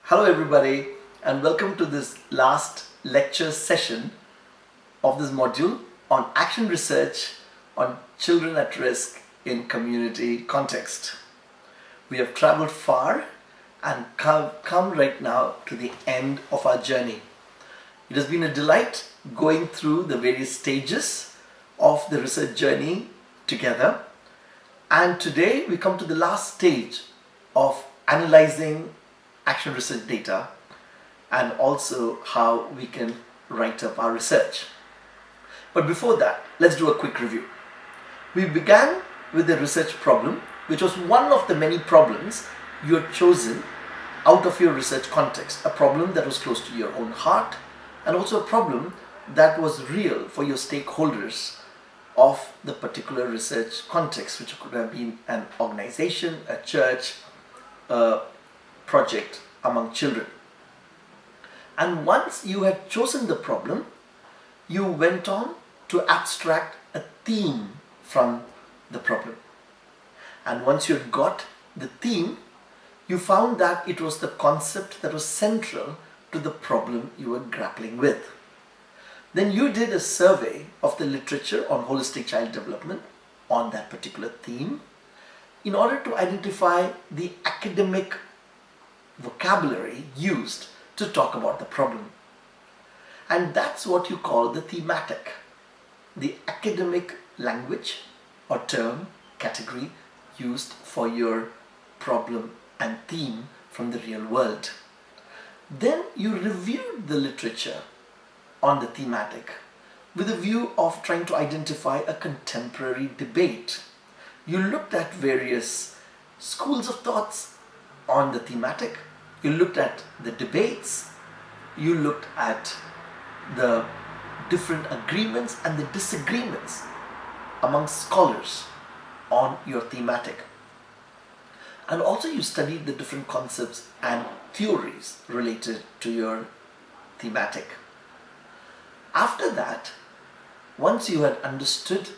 Hello everybody and welcome to this last lecture session of this module on action research on children at risk in community context. We have traveled far and come right now to the end of our journey. It has been a delight going through the various stages of the research journey together, and today we come to the last stage of analyzing action research data and also how we can write up our research. But before that, let's do a quick review. We began with the research problem, which was one of the many problems you had chosen out of your research context, a problem that was close to your own heart and also a problem that was real for your stakeholders of the particular research context, which could have been an organization, a church, a project among children. And once you had chosen the problem, you went on to abstract a theme from the problem. And once you had got the theme, you found that it was the concept that was central to the problem you were grappling with. Then you did a survey of the literature on holistic child development on that particular theme in order to identify the academic vocabulary used to talk about the problem. And that's what you call the thematic, the academic language or term category used for your problem and theme from the real world. Then you reviewed the literature on the thematic with a view of trying to identify a contemporary debate. You looked at various schools of thoughts on the thematic, you looked at the debates, you looked at the different agreements and the disagreements among scholars on your thematic. And also you studied the different concepts and theories related to your thematic. After that, once you had understood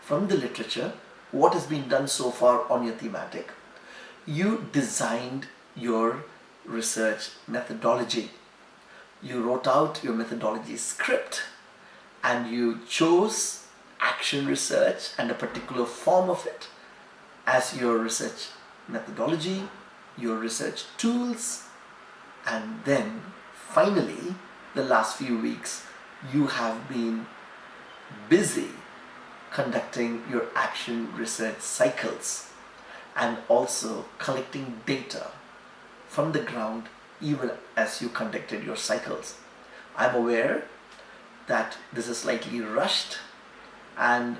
from the literature what has been done so far on your thematic, you designed your research methodology. You wrote out your methodology script and you chose action research and a particular form of it as your research methodology, your research tools, and then finally, the last few weeks, you have been busy conducting your action research cycles and also collecting data from the ground even as you conducted your cycles. I'm aware that this is slightly rushed and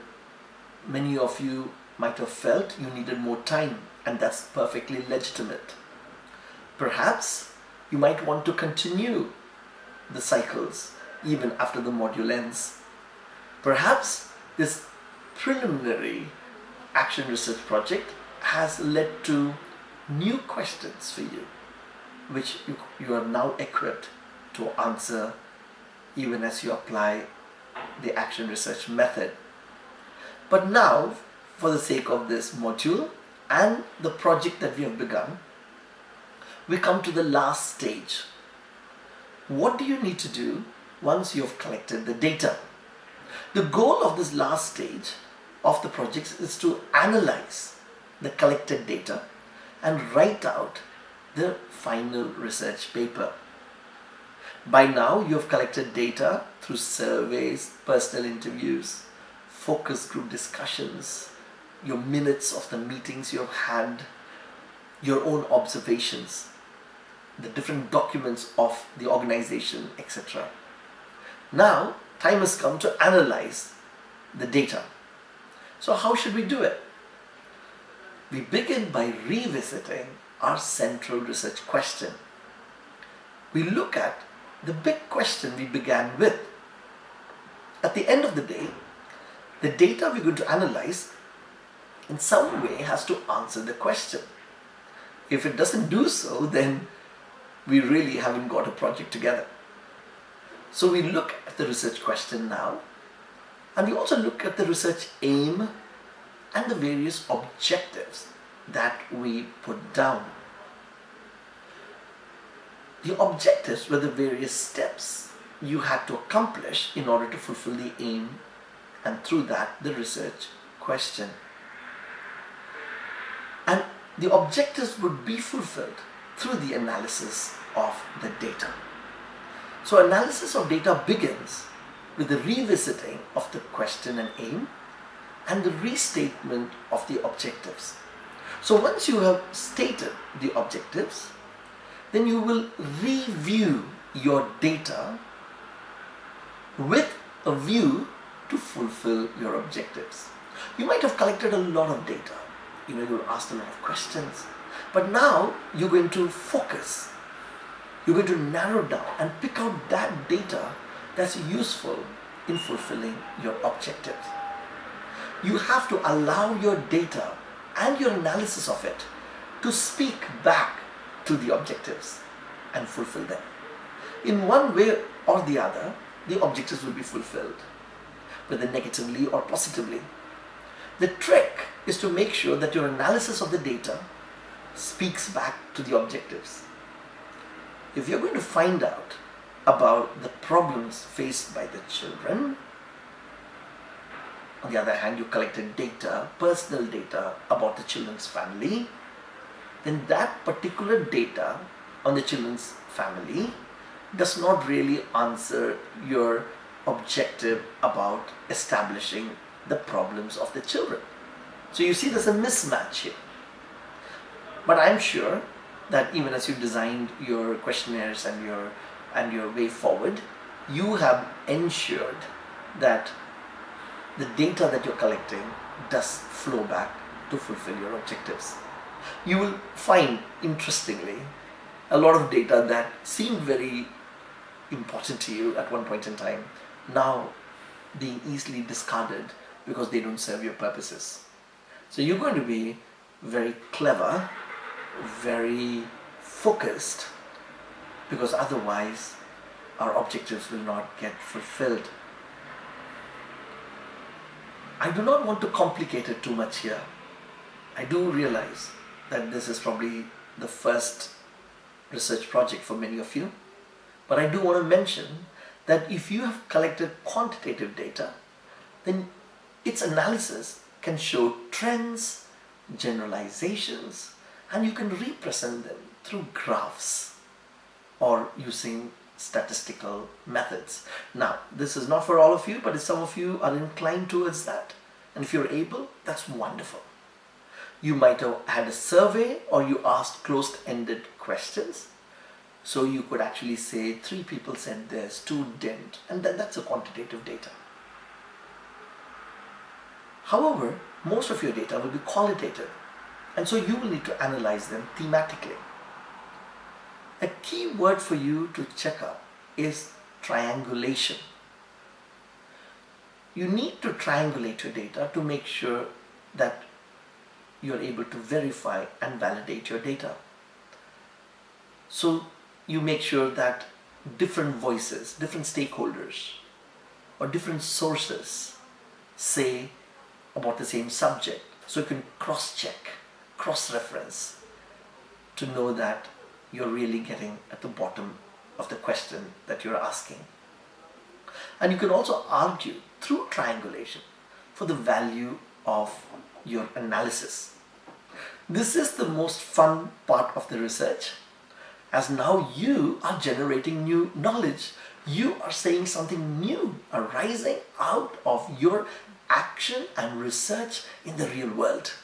many of you might have felt you needed more time, and that's perfectly legitimate. Perhaps you might want to continue the cycles even after the module ends. Perhaps this preliminary action research project has led to new questions for you, which you are now equipped to answer even as you apply the action research method. But now, for the sake of this module and the project that we have begun, we come to the last stage. What do you need to do once you have collected the data? The goal of this last stage of the project is to analyze the collected data and write out the final research paper. By now, you have collected data through surveys, personal interviews, focus group discussions, your minutes of the meetings you have had, your own observations, the different documents of the organization, etc. Now, time has come to analyze the data. So how should we do it? We begin by revisiting our central research question. We look at the big question we began with. At the end of the day, the data we're going to analyze in some way has to answer the question. If it doesn't do so, then we really haven't got a project together. So we look at the research question now, and we also look at the research aim and the various objectives that we put down. The objectives were the various steps you had to accomplish in order to fulfill the aim, and through that the research question. And the objectives would be fulfilled through the analysis of the data. So analysis of data begins with the revisiting of the question and aim and the restatement of the objectives. So once you have stated the objectives, then you will review your data with a view to fulfill your objectives. You might have collected a lot of data, you asked a lot of questions, but now you're going to focus. You're going to narrow down and pick out that data that's useful in fulfilling your objectives. You have to allow your data and your analysis of it to speak back to the objectives and fulfill them. In one way or the other, the objectives will be fulfilled, whether negatively or positively. The trick is to make sure that your analysis of the data speaks back to the objectives. If you're going to find out about the problems faced by the children, on the other hand, you collected data, personal data about the children's family, then that particular data on the children's family does not really answer your objective about establishing the problems of the children. So you see there's a mismatch here. But I'm sure that even as you designed your questionnaires and your way forward, you have ensured that the data that you're collecting does flow back to fulfill your objectives. You will find, interestingly, a lot of data that seemed very important to you at one point in time, now being easily discarded because they don't serve your purposes. So you're going to be very clever, very focused, because otherwise our objectives will not get fulfilled. I do not want to complicate it too much here. I do realize that this is probably the first research project for many of you, but I do want to mention that if you have collected quantitative data, then its analysis can show trends, generalizations, and you can represent them through graphs or using statistical methods. Now, this is not for all of you, but if some of you are inclined towards that, and if you're able, that's wonderful. You might have had a survey or you asked closed-ended questions. So you could actually say 3 people said this, 2 didn't, and then that's a quantitative data. However, most of your data will be qualitative, and so you will need to analyze them thematically. A key word for you to check out is triangulation. You need to triangulate your data to make sure that you're able to verify and validate your data. So you make sure that different voices, different stakeholders, or different sources say about the same subject. So you can cross-check, cross-reference to know that you're really getting at the bottom of the question that you're asking. And you can also argue through triangulation for the value of your analysis. This is the most fun part of the research, as now you are generating new knowledge. You are saying something new arising out of your action and research in the real world.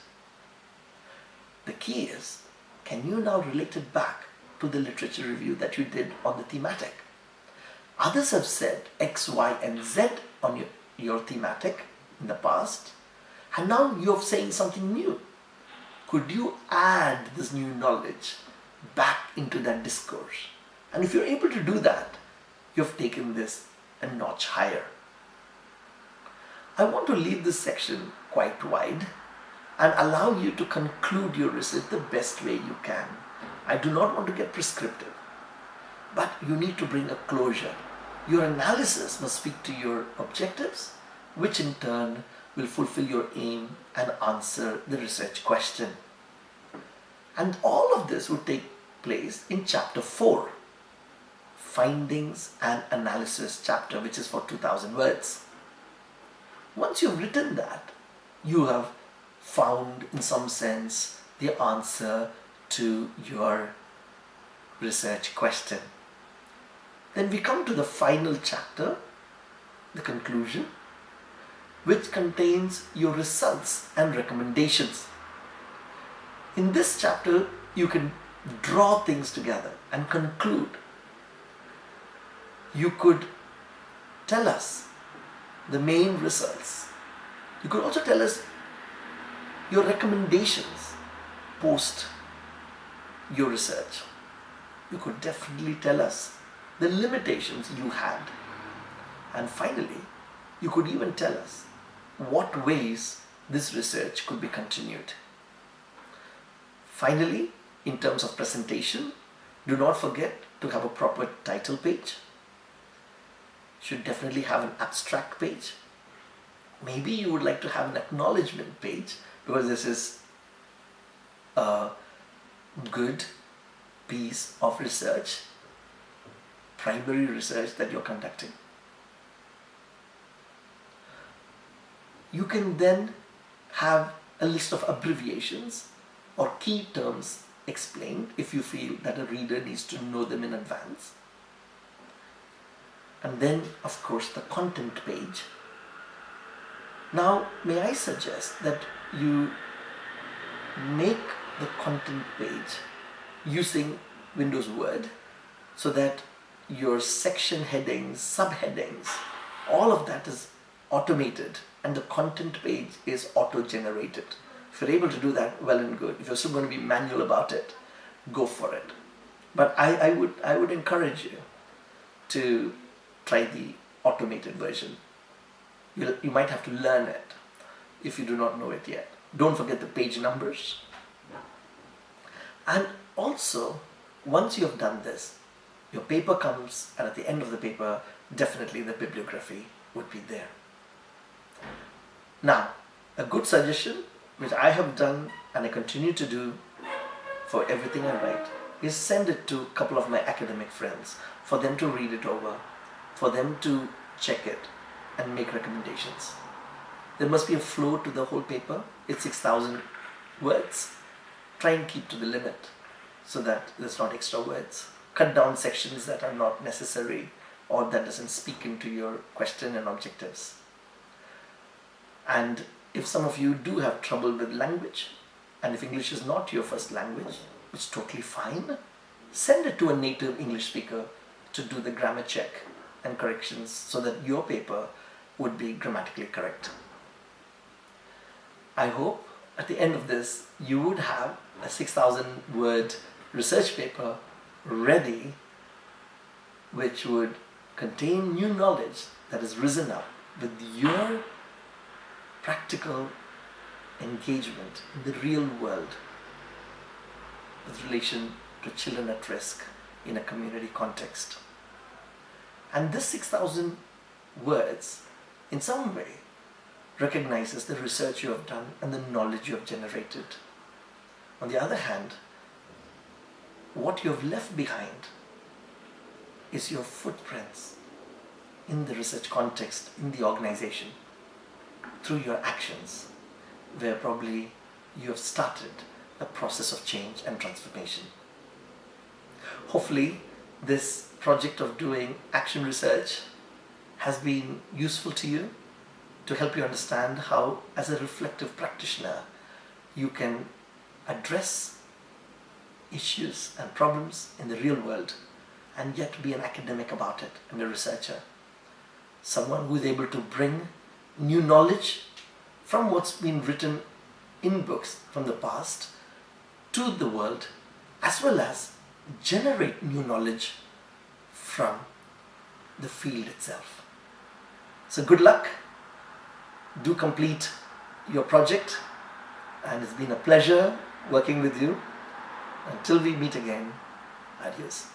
The key is, can you now relate it back to the literature review that you did on the thematic? Others have said X, Y, and Z on your thematic in the past, and now you're saying something new. Could you add this new knowledge back into that discourse? And if you're able to do that, you've taken this a notch higher. I want to leave this section quite wide and allow you to conclude your research the best way you can. I do not want to get prescriptive, but you need to bring a closure. Your analysis must speak to your objectives, which in turn will fulfill your aim and answer the research question. And all of this would take place in chapter 4. findings and analysis chapter, which is for 2000 words. Once you've written that, you have found in some sense the answer to your research question. Then we come to the final chapter, the conclusion, which contains your results and recommendations. In this chapter, you can draw things together and conclude. You could tell us the main results. You could also tell us your recommendations post your research. You could definitely tell us the limitations you had. And finally, you could even tell us what ways this research could be continued. Finally, in terms of presentation, do not forget to have a proper title page. Should definitely have an abstract page. Maybe you would like to have an acknowledgement page, because this is a good piece of research, primary research that you're conducting. You can then have a list of abbreviations or key terms explained if you feel that a reader needs to know them in advance. And then, of course, the content page. Now, may I suggest that you make the content page using Windows Word, so that your section headings, subheadings, all of that is automated and the content page is auto-generated. If you're able to do that, well and good. If you're still going to be manual about it, go for it. But I would encourage you to try the automated version. You might have to learn it if you do not know it yet. Don't forget the page numbers. And also, once you have done this, your paper comes, and at the end of the paper, definitely the bibliography would be there. Now, a good suggestion, which I have done and I continue to do for everything I write, is send it to a couple of my academic friends for them to read it over, for them to check it and make recommendations. There must be a flow to the whole paper. It's 6,000 words. Try and keep to the limit so that there's not extra words. Cut down sections that are not necessary or that doesn't speak into your question and objectives. And if some of you do have trouble with language, and if English is not your first language, which is totally fine, send it to a native English speaker to do the grammar check and corrections so that your paper would be grammatically correct. I hope at the end of this you would have a 6,000 word research paper ready, which would contain new knowledge that has risen up with your practical engagement in the real world with relation to children at risk in a community context. And this 6,000 words in some way recognizes the research you have done and the knowledge you have generated. On the other hand, what you have left behind is your footprints in the research context, in the organization, through your actions, where probably you have started a process of change and transformation. Hopefully, this project of doing action research has been useful to you to help you understand how, as a reflective practitioner, you can address issues and problems in the real world and yet be an academic about it and a researcher. Someone who is able to bring new knowledge from what's been written in books from the past to the world, as well as generate new knowledge from the field itself. So good luck. Do complete your project, and it's been a pleasure working with you. Until we meet again, adios.